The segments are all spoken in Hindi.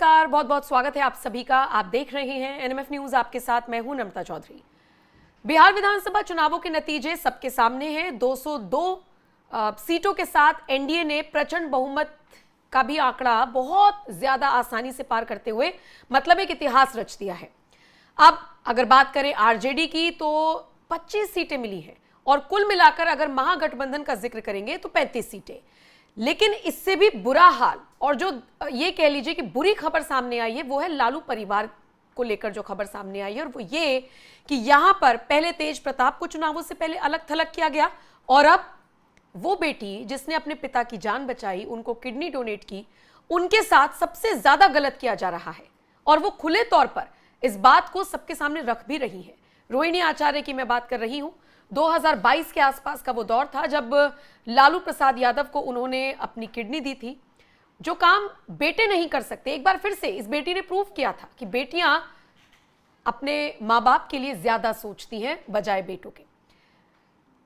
नमस्कार, बहुत बहुत स्वागत है आप सभी का। आप देख रहे हैं एनएमएफ न्यूज, आपके साथ मैं हूं नम्रता चौधरी। बिहार विधानसभा चुनावों के नतीजे सबके सामने हैं। 202 सीटों के साथ एनडीए ने प्रचंड बहुमत का भी आंकड़ा बहुत ज्यादा आसानी से पार करते हुए मतलब एक इतिहास रच दिया है। अब अगर बात करें आरजेडी की तो 25 सीटें मिली हैं और कुल मिलाकर अगर महागठबंधन का जिक्र करेंगे तो 35 सीटें। लेकिन इससे भी बुरा हाल और जो ये कह लीजिए कि बुरी खबर सामने आई है वो है लालू परिवार को लेकर जो खबर सामने आई है, और वो ये कि यहां पर पहले तेज प्रताप को चुनावों से पहले अलग थलग किया गया और अब वो बेटी जिसने अपने पिता की जान बचाई, उनको किडनी डोनेट की, उनके साथ सबसे ज्यादा गलत किया जा रहा है और वो खुले तौर पर इस बात को सबके सामने रख भी रही है। रोहिणी आचार्य की मैं बात कर रही हूं। 2022 के आसपास का वो दौर था जब लालू प्रसाद यादव को उन्होंने अपनी किडनी दी थी। जो काम बेटे नहीं कर सकते, एक बार फिर से इस बेटी ने प्रूव किया था कि बेटियां अपने माँ बाप के लिए ज्यादा सोचती हैं बजाय बेटों के।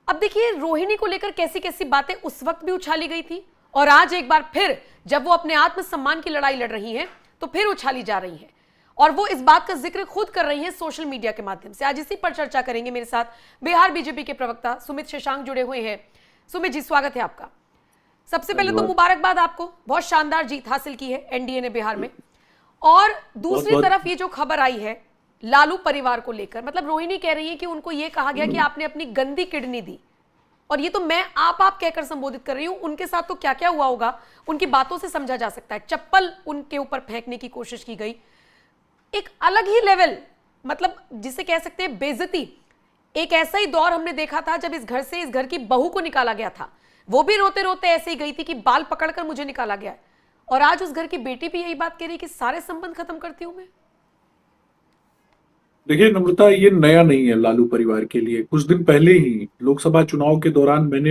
अब देखिए रोहिणी को लेकर कैसी कैसी बातें उस वक्त भी उछाली गई थी और आज एक बार फिर जब वो अपने आत्मसम्मान की लड़ाई लड़ रही हैं तो फिर उछाली जा रही हैं और वो इस बात का जिक्र खुद कर रही हैं सोशल मीडिया के माध्यम से। आज इसी पर चर्चा करेंगे। मेरे साथ बिहार बीजेपी के प्रवक्ता सुमित शशांक जुड़े हुए हैं। सुमित जी, स्वागत है आपका। सबसे पहले तो मुबारकबाद, आपको बहुत शानदार जीत हासिल की है एनडीए ने बिहार में। और दूसरी तरफ ये जो खबर आई है लालू परिवार को लेकर, मतलब रोहिणी कह रही है कि उनको ये कहा गया कि आपने अपनी गंदी किडनी दी, और ये तो मैं आप कहकर संबोधित कर रही हूं। उनके साथ तो क्या क्या हुआ होगा उनकी बातों से समझा जा सकता है। चप्पल उनके ऊपर फेंकने की कोशिश की गई, एक अलग ही लेवल, मतलब जिसे कह सकते हैं बेइज्जती। एक ऐसा ही दौर हमने देखा था जब इस घर से इस घर की बहू को निकाला गया था, वो भी रोते रोते ऐसे ही गई थी कि बाल पकड़कर मुझे निकाला गया है। और आज उस घर की बेटी भी यही बात कह रही है कि सारे संबंध खत्म करती हूं मैं। देखिए नम्रता, ये नया नहीं है लालू परिवार के लिए। कुछ दिन पहले ही लोकसभा चुनाव के दौरान मैंने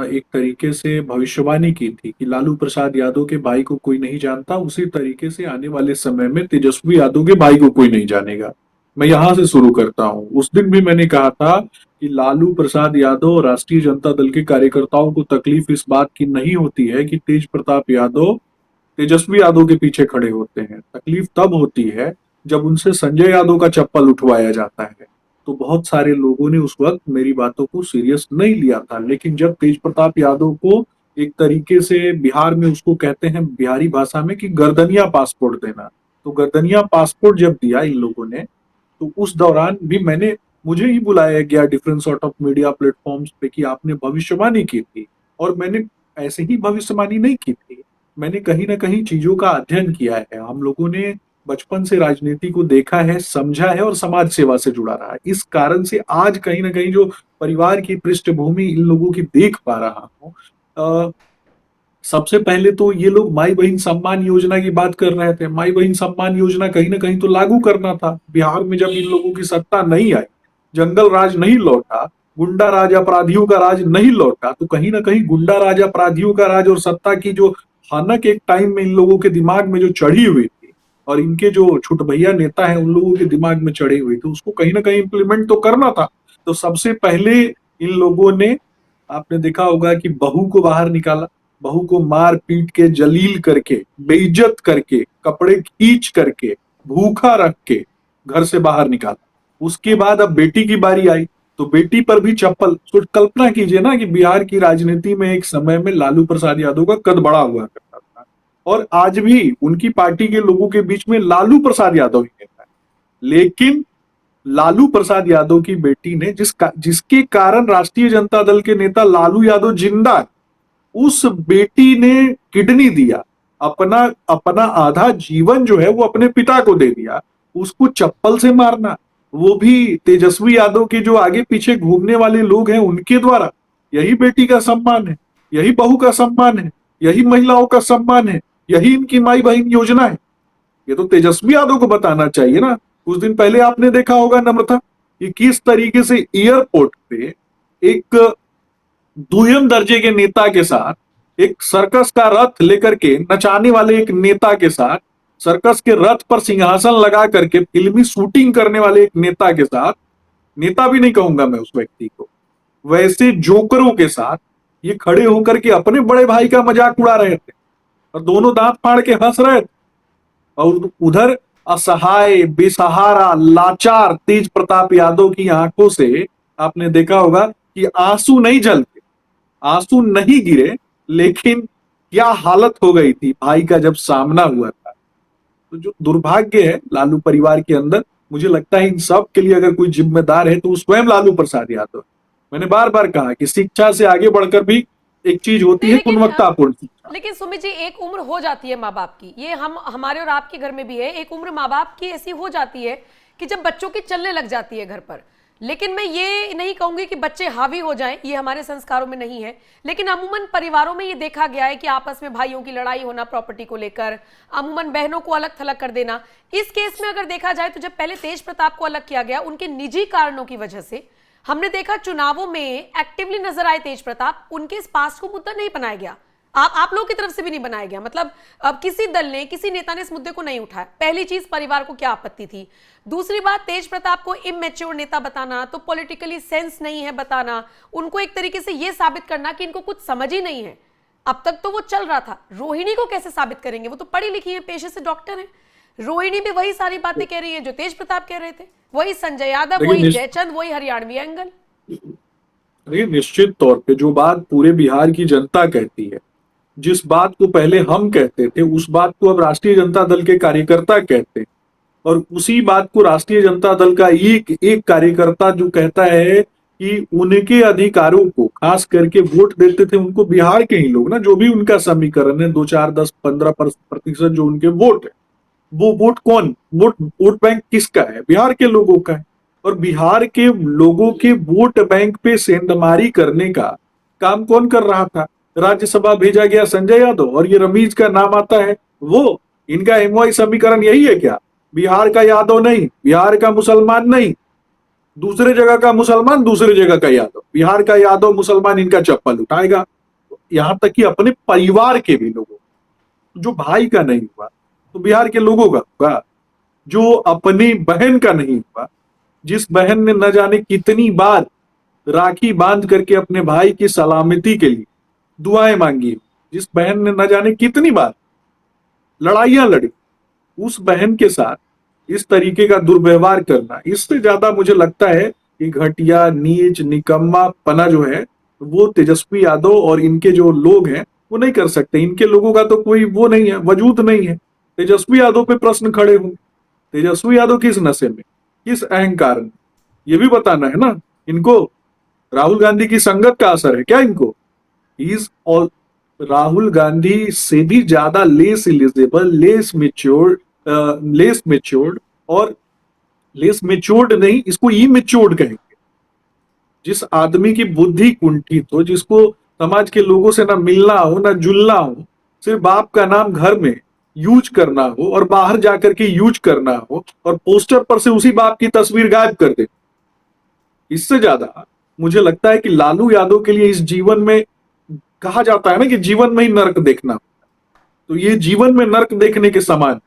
एक तरीके से भविष्यवाणी की थी कि लालू प्रसाद यादव के भाई को कोई नहीं जानता, उसी तरीके से आने वाले समय में तेजस्वी यादव के भाई को कोई नहीं जानेगा। मैं यहां से शुरू करता हूं। उस दिन भी मैंने कहा था कि लालू प्रसाद यादव और राष्ट्रीय जनता दल के कार्यकर्ताओं को तकलीफ इस बात की नहीं होती है कि तेज प्रताप यादव तेजस्वी यादव के पीछे खड़े होते हैं। तकलीफ तब होती है जब उनसे संजय यादव का चप्पल उठवाया जाता है। तो बहुत सारे लोगों ने उस वक्त मेरी बातों को सीरियस नहीं लिया था, लेकिन जब तेज प्रताप यादव को एक तरीके से बिहार में उसको कहते हैं बिहारी भाषा में कि गर्दनिया पासपोर्ट देना, तो गर्दनिया पासपोर्ट जब दिया इन लोगों ने, तो उस दौरान भी मुझे ही बुलाया गया different sort of media platforms पे कि आपने भविष्यवाणी की थी। और मैंने ऐसे ही भविष्यवाणी नहीं की थी, मैंने कहीं ना कहीं चीजों का अध्ययन किया है। हम लोगों ने बचपन से राजनीति को देखा है, समझा है और समाज सेवा से जुड़ा रहा है। इस कारण से आज कहीं ना कहीं जो परिवार की पृष्ठभूमि इन लोगों की देख पा रहा हूं। सबसे पहले तो ये लोग माई बहन सम्मान योजना की बात कर रहे थे। माई बहन सम्मान योजना कहीं ना कहीं तो लागू करना था। बिहार में जब इन लोगों की सत्ता नहीं आई, जंगल राज नहीं लौटा, गुंडा राज अपराधियों का राज नहीं लौटा, तो कहीं ना कहीं गुंडा राज अपराधियों का राज और सत्ता की जो हनक एक टाइम में इन लोगों के दिमाग में जो चढ़ी हुई थी और इनके जो छुटभैया नेता है उन लोगों के दिमाग में चढ़ी हुई थी, उसको कहीं ना कहीं इंप्लीमेंट तो करना था। तो सबसे पहले इन लोगों ने, आपने देखा होगा कि बहू को बाहर निकाला, बहू को मार पीट के जलील करके बेइज्जत करके कपड़े खींच करके भूखा रख के घर से बाहर निकाला। उसके बाद अब बेटी की बारी आई तो बेटी पर भी चप्पल। तो कल्पना कीजिए ना कि बिहार की राजनीति में एक समय में लालू प्रसाद यादव का कद बड़ा हुआ करता था और आज भी उनकी पार्टी के लोगों के बीच में लालू प्रसाद यादव ही कहता है। लेकिन लालू प्रसाद यादव की बेटी ने जिसके कारण राष्ट्रीय जनता दल के नेता लालू यादव जिंदा है, उस बेटी ने किडनी दिया, अपना अपना आधा जीवन जो है वो अपने पिता को दे दिया। उसको चप्पल से मारना, वो भी तेजस्वी यादव के जो आगे पीछे घूमने वाले लोग हैं उनके द्वारा, यही बेटी का सम्मान है, यही बहू का सम्मान है, यही महिलाओं का सम्मान है, यही इनकी माई बहन योजना है। ये तो तेजस्वी यादव को बताना चाहिए ना। कुछ दिन पहले आपने देखा होगा नम्रता कि किस तरीके से एयरपोर्ट पे एक दुय्यम दर्जे के नेता के साथ, एक सर्कस का रथ लेकर के नचाने वाले एक नेता के साथ, सर्कस के रथ पर सिंहासन लगा करके फिल्मी शूटिंग करने वाले एक नेता के साथ, नेता भी नहीं कहूंगा मैं उस व्यक्ति को, वैसे जोकरों के साथ ये खड़े होकर के अपने बड़े भाई का मजाक उड़ा रहे थे और दोनों दांत फाड़ के हंस रहे थे। और उधर असहाय, बेसहारा, लाचार तेज प्रताप यादव की आंखों से आपने देखा होगा कि आंसू नहीं झलते, आंसू नहीं गिरे, लेकिन क्या हालत हो गई थी भाई का जब सामना हुआ था। तो जो दुर्भाग्य है लालू परिवार के अंदर, मुझे लगता है इन सब के लिए अगर कोई जिम्मेदार है तो वो स्वयं लालू प्रसाद यादव है। मैंने बार बार कहा कि शिक्षा से आगे बढ़कर भी एक चीज होती नहीं है लेकिन गुणवत्तापूर्ण शिक्षा। लेकिन सुमित जी, एक उम्र हो जाती है माँ बाप की, ये हम हमारे और आपके घर में भी है, एक उम्र माँ बाप की ऐसी हो जाती है कि जब बच्चों की चलने लग जाती है घर पर। लेकिन मैं ये नहीं कहूंगी कि बच्चे हावी हो जाएं, ये हमारे संस्कारों में नहीं है। लेकिन अमूमन परिवारों में ये देखा गया है कि आपस में भाइयों की लड़ाई होना प्रॉपर्टी को लेकर, अमूमन बहनों को अलग थलग कर देना। इस केस में अगर देखा जाए तो जब पहले तेज प्रताप को अलग किया गया उनके निजी कारणों की वजह से, हमने देखा चुनावों में एक्टिवली नजर आए तेज प्रताप, उनके इस पास्ट को मुद्दा नहीं बनाया गया। आप लोगों की तरफ से भी नहीं बनाया गया, मतलब अब किसी दल ने, किसी नेता ने इस मुद्दे को नहीं उठाया। पहली चीज, परिवार को क्या आपत्ति थी। दूसरी बात, तेज प्रताप को इमैच्योर नेता बताना, तो पॉलिटिकली सेंस नहीं है बताना, उनको एक तरीके से यह साबित करना कि इनको कुछ समझ ही नहीं है। अब तक तो वो चल रहा था, रोहिणी को कैसे साबित करेंगे, वो तो पढ़ी लिखी है, पेशे से डॉक्टर है। रोहिणी भी वही सारी बातें कह रही है जो तेज प्रताप कह रहे थे, वही संजय यादव, वही जयचंद, वही हरियाणवी एंगल। देखिए, निश्चित तौर पे जो बात पूरे बिहार की जनता कहती है, जिस बात को पहले हम कहते थे उस बात को अब राष्ट्रीय जनता दल के कार्यकर्ता कहते हैं, और उसी बात को राष्ट्रीय जनता दल का एक एक कार्यकर्ता जो कहता है कि उनके अधिकारों को, खास करके वोट देते थे उनको बिहार के ही लोग ना, जो भी उनका समीकरण है, 2, 4, 10, 15% जो उनके वोट है, वो वोट कौन, वोट बैंक किसका है, बिहार के लोगों का है। और बिहार के लोगों के वोट बैंक पे सेंधमारी करने का काम कौन कर रहा था, राज्यसभा भेजा गया संजय यादव, और ये रमीज का नाम आता है। वो इनका एमवाई समीकरण यही है क्या, बिहार का यादव नहीं, बिहार का मुसलमान नहीं, दूसरे जगह का मुसलमान, दूसरे जगह का यादव, बिहार का यादव मुसलमान इनका चप्पल उठाएगा। यहां तक कि अपने परिवार के भी लोगों, जो भाई का नहीं हुआ तो बिहार के लोगों का होगा, जो अपनी बहन का नहीं हुआ, जिस बहन ने न जाने कितनी बार राखी बांध करके अपने भाई की सलामती के लिए दुआएं मांगी, जिस बहन ने न जाने कितनी बार लड़ाइयां लड़ी, उस बहन के साथ इस तरीके का दुर्व्यवहार करना, इससे ज्यादा मुझे लगता है कि घटिया, नीच, निकम्मा पना जो है वो तेजस्वी यादव और इनके जो लोग हैं वो नहीं कर सकते। इनके लोगों का तो कोई वो नहीं है, वजूद नहीं है। तेजस्वी यादव पे प्रश्न खड़े होंगे, तेजस्वी यादव किस नशे में, किस अहंकार में, ये भी बताना है ना इनको। राहुल गांधी की संगत का असर है क्या इनको, इज ऑल, राहुल गांधी से भी ज्यादा लेस इलिजिबल, लेस मेच्योर्ड, और लेस मेच्योर्ड नहीं, इसको इमेच्योर्ड कहेंगे। जिस आदमी की बुद्धि कुंठित हो, जिसको समाज के लोगों से ना मिलना हो ना जुलना हो, सिर्फ बाप का नाम घर में यूज करना हो और बाहर जाकर के यूज करना हो, और पोस्टर पर से उसी बाप की तस्वीर गायब कर दे, इससे ज्यादा मुझे लगता है कि लालू यादव के लिए इस जीवन में, कहा जाता है ना कि जीवन में ही नर्क देखना, तो ये जीवन में नर्क देखने के समान।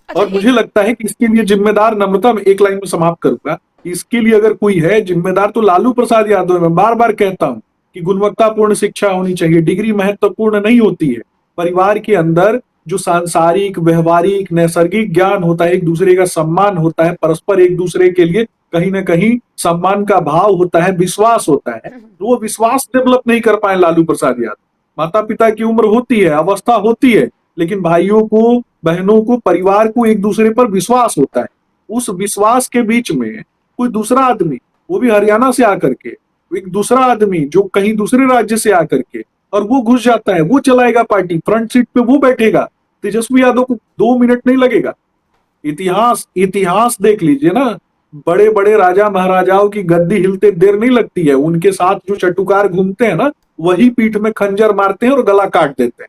अच्छा, और मुझे लगता है कि इसके लिए जिम्मेदार, नम्रता में एक लाइन में समाप्त करूंगा, इसके लिए अगर कोई है जिम्मेदार तो लालू प्रसाद यादव है। मैं बार बार कहता हूं कि गुणवत्तापूर्ण शिक्षा होनी चाहिए, डिग्री महत्वपूर्ण नहीं होती है। परिवार के अंदर जो सांसारिक, व्यवहारिक, नैसर्गिक ज्ञान होता है, एक दूसरे का सम्मान होता है, परस्पर एक दूसरे के लिए कहीं ना कहीं सम्मान का भाव होता है, विश्वास होता है, तो वो विश्वास डेवलप नहीं कर पाए लालू प्रसाद यादव। माता पिता की उम्र होती है, अवस्था होती है, लेकिन भाइयों को, बहनों को, परिवार को एक दूसरे पर विश्वास होता है। उस विश्वास के बीच में कोई दूसरा आदमी, वो भी हरियाणा से आकर के, एक दूसरा आदमी जो कहीं दूसरे राज्य से आकर के, और वो घुस जाता है, वो चलाएगा पार्टी, फ्रंट सीट पे वो बैठेगा, तेजस्वी यादव को 2 मिनट नहीं लगेगा। इतिहास इतिहास देख लीजिए ना, बड़े बड़े राजा महाराजाओं की गद्दी हिलते देर नहीं लगती है, उनके साथ जो चटुकार घूमते हैं ना, वही पीठ में खंजर मारते हैं और गला काट देते हैं।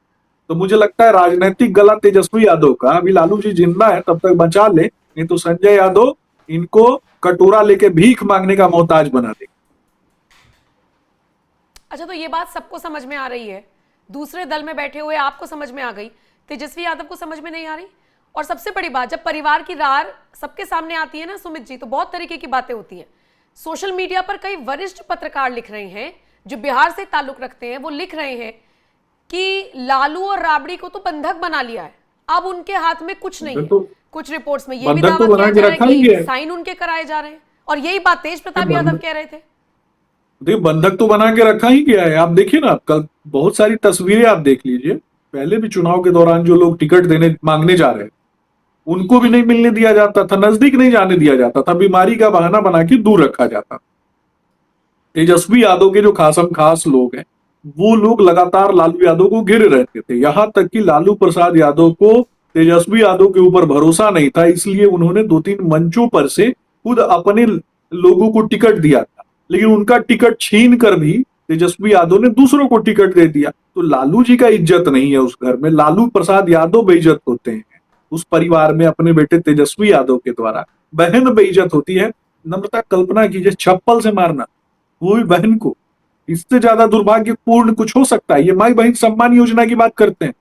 तो मुझे लगता है राजनीतिक गला तेजस्वी यादव का, अभी लालू जी जिंदा है तब तक बचा ले, नहीं तो संजय यादव इनको कटोरा लेके भीख मांगने का मोहताज बना दे। अच्छा, तो ये बात सबको समझ में आ रही है, दूसरे दल में बैठे हुए आपको समझ में आ गई, तेजस्वी यादव को समझ में नहीं आ रही। और सबसे बड़ी बात, जब परिवार की रार सबके सामने आती है ना सुमित जी, तो बहुत तरीके की बातें होती हैं। सोशल मीडिया पर कई वरिष्ठ पत्रकार लिख रहे हैं जो बिहार से ताल्लुक रखते हैं, वो लिख रहे हैं कि लालू और राबड़ी को तो बंधक बना लिया है, अब उनके हाथ में कुछ नहीं है। तो कुछ रिपोर्ट्स में ये भी बंधक दावा तो बना किया के जा रखा रहा है ही कि है। साइन उनके कराए जा रहे हैं, और यही बात तेज प्रताप यादव कह रहे थे। देखिए, बंधक तो बना के रखा ही गया है। आप देखिए ना, कल बहुत सारी तस्वीरें आप देख लीजिए। पहले भी चुनाव के दौरान जो लोग टिकट देने मांगने जा रहे हैं, उनको भी नहीं मिलने दिया जाता था, नजदीक नहीं जाने दिया जाता था, बीमारी का बहाना बना के दूर रखा जाता। तेजस्वी यादव के जो खासम खास लोग हैं, वो लोग लगातार लालू यादव को घेरे रहते थे। यहां तक कि लालू प्रसाद यादव को तेजस्वी यादव के ऊपर भरोसा नहीं था, इसलिए उन्होंने 2-3 मंचों पर से खुद अपने लोगों को टिकट दिया था। लेकिन उनका टिकट छीन कर भी तेजस्वी यादव ने दूसरों को टिकट दे दिया। तो लालू जी का इज्जत नहीं है उस घर में, लालू प्रसाद यादव बेइज्जत होते हैं उस परिवार में अपने बेटे तेजस्वी यादव के द्वारा। बहन बेइज्जत होती है। नम्रता, कल्पना कीजिए, चप्पल से मारना, वो भी बहन को। इससे ज्यादा दुर्भाग्यपूर्ण कुछ हो सकता है? ये माई बहन सम्मान योजना की बात करते हैं।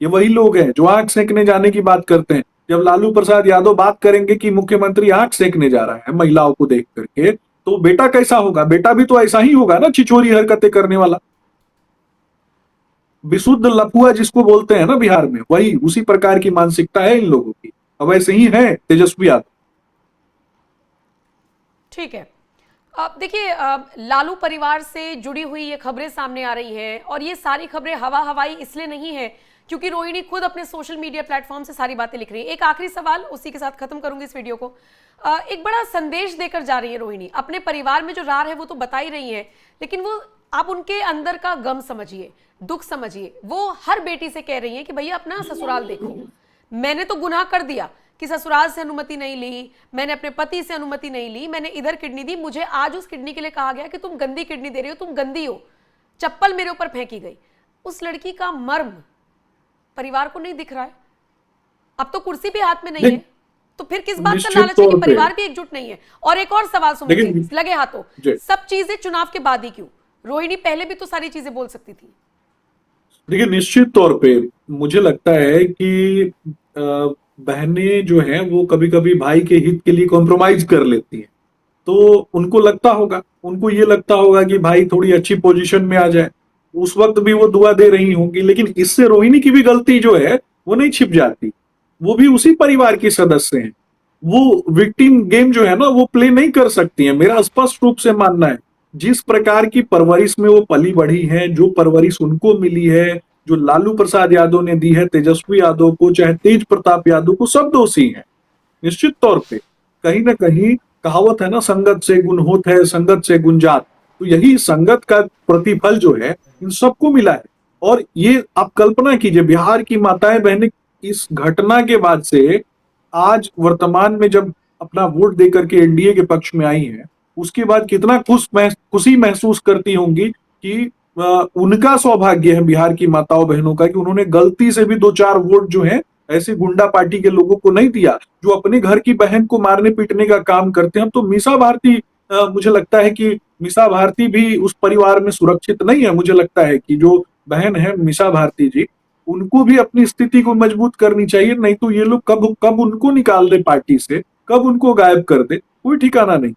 ये वही लोग हैं जो आंख सेकने जाने की बात करते हैं। जब लालू प्रसाद यादव बात करेंगे कि मुख्यमंत्री आंख सेकने जा रहा है महिलाओं को देख करके, तो बेटा कैसा होगा? बेटा भी तो ऐसा ही होगा ना, छिछोरी हरकतें करने वाला, विशुद्ध लफुआ जिसको बोलते हैं ना बिहार में, वही उसी प्रकार की मानसिकता है इन लोगों की। अब ऐसे ही है तेजस्वी यादव। ठीक है। अब देखिए, लालू परिवार से जुड़ी हुई ये खबरें सामने आ रही हैं, और ये सारी खबरें हवा हवाई इसलिए नहीं है क्योंकि रोहिणी खुद अपने सोशल मीडिया प्लेटफॉर्म से सारी बातें लिख रही है। एक आखिरी सवाल, उसी के साथ खत्म करूंगी इस वीडियो को। एक बड़ा संदेश देकर जा रही है रोहिणी। अपने परिवार में जो रार है वो तो बता ही रही है, लेकिन वो आप उनके अंदर का गम समझिए, दुख समझिए। वो हर बेटी से कह रही है कि भैया अपना ससुराल देखो। मैंने तो गुनाह कर दिया कि ससुराल से अनुमति नहीं ली, मैंने अपने पति से अनुमति नहीं ली, मैंने इधर किडनी दी, मुझे आज उस किडनी के लिए कहा गया कि तुम गंदी किडनी दे रही हो, तुम गंदी हो, चप्पल मेरे ऊपर फेंकी गई। उस लड़की का मर्म परिवार को नहीं दिख रहा है। अब तो कुर्सी भी हाथ में नहीं है, तो फिर किस बात का लालच है कि परिवार भी एकजुट नहीं है? और एक और सवाल सुमित जी, लगे हाथों, सब चीजें चुनाव के बाद ही क्यों? रोहिणी पहले भी तो सारी चीजें बोल सकती थी। देखिए, निश्चित तौर पे मुझे लगता है कि बहनें जो हैं वो कभी कभी भाई के हित के लिए कॉम्प्रोमाइज कर लेती हैं। तो उनको लगता होगा, उनको ये लगता होगा कि भाई थोड़ी अच्छी पोजीशन में आ जाए, उस वक्त भी वो दुआ दे रही होंगी। लेकिन इससे रोहिणी की भी गलती जो है वो नहीं छिप जाती। वो भी उसी परिवार के सदस्य हैं। वो विक्टिम गेम जो है ना वो प्ले नहीं कर सकती है, मेरा स्पष्ट रूप से मानना है। जिस प्रकार की परवरिश में वो पली बढ़ी है, जो परवरिश उनको मिली है, जो लालू प्रसाद यादव ने दी है तेजस्वी यादव को, चाहे तेज प्रताप यादव को, सब दोषी हैं निश्चित तौर पे। कहीं ना कहीं कहावत है ना, संगत से गुण होत है, संगत से गुण जात। तो यही संगत का प्रतिफल जो है इन सबको मिला है। और ये आप कल्पना कीजिए, बिहार की माताएं बहनें इस घटना के बाद से आज वर्तमान में जब अपना वोट देकर के एनडीए के पक्ष में आई हैं, उसके बाद कितना खुशी महसूस करती होंगी कि उनका सौभाग्य है बिहार की माताओं बहनों का कि उन्होंने गलती से भी 2-4 वोट जो है ऐसे गुंडा पार्टी के लोगों को नहीं दिया जो अपने घर की बहन को मारने पीटने का काम करते हैं। तो मीसा भारती, मुझे लगता है कि मीसा भारती भी उस परिवार में सुरक्षित नहीं है। मुझे लगता है कि जो बहन है मीसा भारती जी, उनको भी अपनी स्थिति को मजबूत करनी चाहिए, नहीं तो ये लोग कब कब उनको निकाल दे पार्टी से, कब उनको गायब कर दे, कोई ठिकाना नहीं।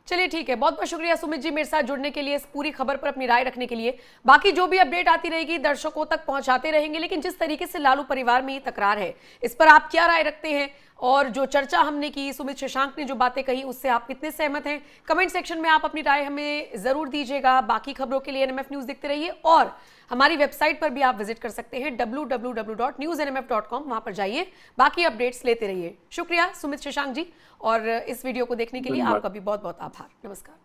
चलिए ठीक है, बहुत बहुत शुक्रिया सुमित जी मेरे साथ जुड़ने के लिए, इस पूरी खबर पर अपनी राय रखने के लिए। बाकी जो भी अपडेट आती रहेगी दर्शकों तक पहुंचाते रहेंगे, लेकिन जिस तरीके से लालू परिवार में ये तकरार है, इस पर आप क्या राय रखते हैं? और जो चर्चा हमने की, सुमित शशांक ने जो बातें कही, उससे आप कितने सहमत हैं? कमेंट सेक्शन में आप अपनी राय हमें जरूर दीजिएगा। बाकी खबरों के लिए एनएमएफ न्यूज देखते रहिए, और हमारी वेबसाइट पर भी आप विजिट कर सकते हैं www.newsnmf.com, वहां पर जाइए, बाकी अपडेट्स लेते रहिए। शुक्रिया सुमित शशांक जी, और इस वीडियो को देखने के लिए आपका भी बहुत बहुत आभार। नमस्कार।